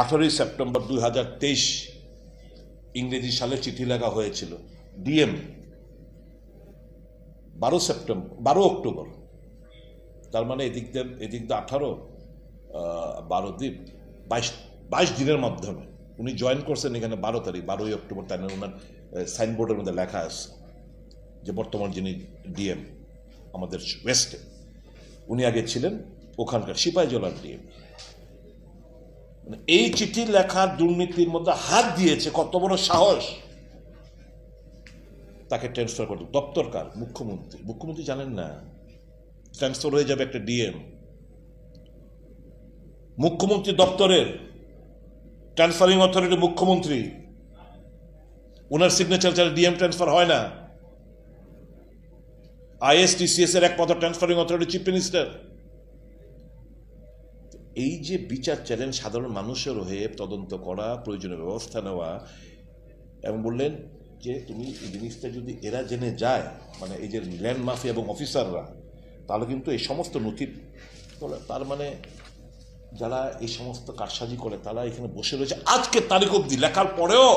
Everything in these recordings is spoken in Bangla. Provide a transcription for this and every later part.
18 সেপ্টেম্বর 2023 ইংরেজি সালে চিঠি লেখা হয়েছিল ডিএম। 12 অক্টোবর, তার মানে এদিক দিয়ে 18, 12 দিন, 22 দিনের মাধ্যমে উনি জয়েন করছেন এখানে 12 তারিখ, 12 অক্টোবর। তাই ওনার সাইনবোর্ডের মধ্যে লেখা আছে যে বর্তমান যিনি ডিএম আমাদের ওয়েস্টে, উনি আগে ছিলেন ওখানকার সিপাহীজলার ডিএম। মানে এই চিঠি লেখার দুর্নীতির মধ্যে হাত দিয়েছে, কত বড় সাহস! তাকে ট্রান্সফার করতে দপ্তর কার? মুখ্যমন্ত্রী জানেন না? ট্রান্সফার হয়ে যাবে একটা ডিএম, মুখ্যমন্ত্রী দপ্তরের ট্রান্সফারিং অথরিটি মুখ্যমন্ত্রী, ওনার সিগনেচার ছাড়া ডিএম ট্রান্সফার হয় না। আইএসটিসিএস এর একমাত্র ট্রান্সফারিং অথরিটি চিফ মিনিস্টার। এই যে বিচার চ্যালেঞ্জ, সাধারণ মানুষের হয়ে তদন্ত করা, প্রয়োজনীয় ব্যবস্থা নেওয়া, এবং বললেন যে তুমি এই জিনিসটা যদি এরা জেনে যায়, মানে এই যে ল্যান্ড মাফিয়া এবং অফিসাররা, তাহলে কিন্তু এই সমস্ত নথি, তার মানে যারা এই সমস্ত কারসাজি করে তারা এখানে বসে রয়েছে আজকে তারিখ অবধি। লেখার পরেও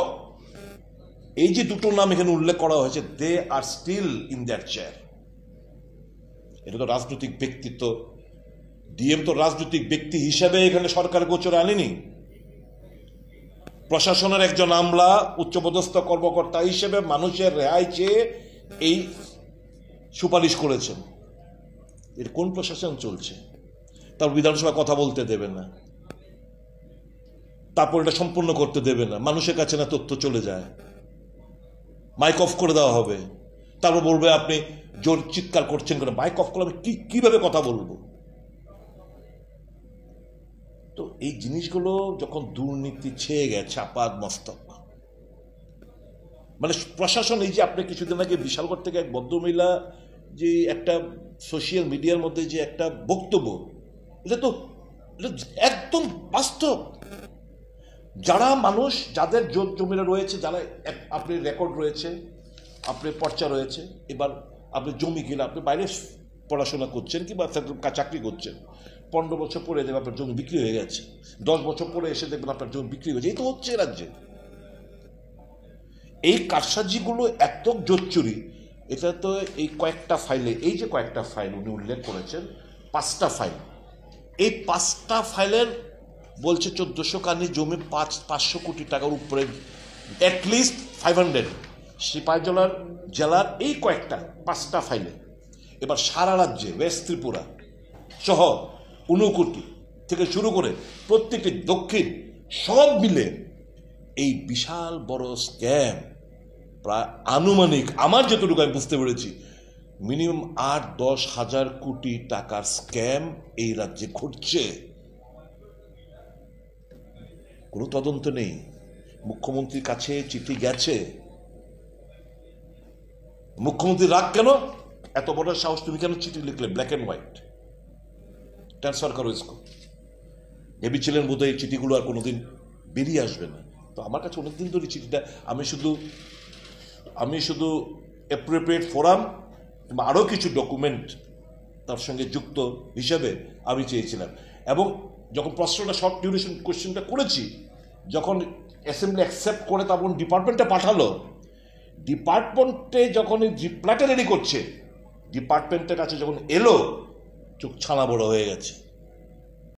এই যে দুটো নাম এখানে উল্লেখ করা হয়েছে, দে আর স্টিল ইন দ্যাট চেয়ার। এটা তো রাজনৈতিক ব্যক্তিত্ব। ডিএম তো রাজনৈতিক ব্যক্তি হিসেবে এখানে সরকার গোচরে আনেনি, প্রশাসনের একজন আমলা, উচ্চপদস্থ কর্মকর্তা হিসেবে মানুষের রেহাই চেয়ে এই সুপারিশ করেছেন। এর কোন প্রশাসন চলছে? তার বিধানসভা কথা বলতে দেবে না, তারপর এটা সম্পূর্ণ করতে দেবে না, মানুষের কাছে না তথ্য চলে যায়, মাইক অফ করে দেওয়া হবে, তারপর বলবে আপনি জোর চিৎকার করছেন কেন। মাইক অফ করলে আমি কিভাবে কথা বলবো? তো এই জিনিসগুলো যখন দুর্নীতি ছেয়ে গেছে আপাদ মস্তক, মানে প্রশাসন, এই যে আপনি কিছুদিন আগে বিশালগড় থেকে এক ভদ্রমহিলা যে একটা সোশ্যাল মিডিয়ার মধ্যে যে একটা বক্তব্য, এটা তো একদম বাস্তব। যারা মানুষ, যাদের জমিরা রয়েছে, যারা আপনি রেকর্ড রয়েছে, আপনি পর্চা রয়েছে, এবার আপনি জমি কিনে আপনি বাইরে পড়াশোনা করছেন কিংবা চাকরি করছেন, 15 বছর পরে দেখবেন আপনার জমি বিক্রি হয়ে গেছে, 10 বছর পরে এসে দেখবেন আপনার জমি বিক্রি হয়েছে। এই তো হচ্ছে রাজ্যে। এই কারসাজিগুলো এত জোচ্চুরি, এটা তো এই কয়েকটা ফাইলে, এই যে কয়েকটা ফাইল উনি উল্লেখ করেছেন, 5টা ফাইল, এই 5টা ফাইলের বলছে 1400 কানি জমি, 500 কোটি টাকার উপরে, অ্যাটলিস্ট 500 সিপাহীজলার জেলার এই কয়েকটা 5টা ফাইলে। এবার সারা রাজ্যে ওয়েস্ট ত্রিপুরা সহ 59 থেকে শুরু করে প্রত্যেকটি দক্ষিণ, সব মিলে এই বিশাল বড় স্ক্যাম, প্রায় আনুমানিক আমার যতটুকু আমি বুঝতে পেরেছি মিনিমাম 8-10 হাজার কোটি টাকার স্ক্যাম এই রাজ্যে ঘটছে। কোনো তদন্ত নেই। মুখ্যমন্ত্রীর কাছে চিঠি গেছে, মুখ্যমন্ত্রী রাগ কেন? এত বড় সাহস, তুমি কেন চিঠি লিখলে ব্ল্যাক অ্যান্ড হোয়াইট? ট্রান্সফার করো ইসকো। ভেবেছিলেন বোধহয় এই চিঠিগুলো আর কোনোদিন বেরিয়ে আসবে না। তো আমার কাছে অনেকদিন ধরে চিঠিটা, আমি শুধু অ্যাপ্রোপ্রিয়েট ফোরাম কিংবা আরও কিছু ডকুমেন্ট তার সঙ্গে যুক্ত হিসেবে আমি চেয়েছিলাম। এবং যখন প্রশ্নটা শর্ট ডিউরেশন কোয়েশ্চেনটা করেছি, যখন অ্যাসেম্বলি অ্যাকসেপ্ট করে তখন ডিপার্টমেন্টে পাঠালো, ডিপার্টমেন্টে যখন রিপ্লাইটা রেডি করছে, ডিপার্টমেন্টের কাছে যখন এলো, চোখ ছানা বড় হয়ে গেছে।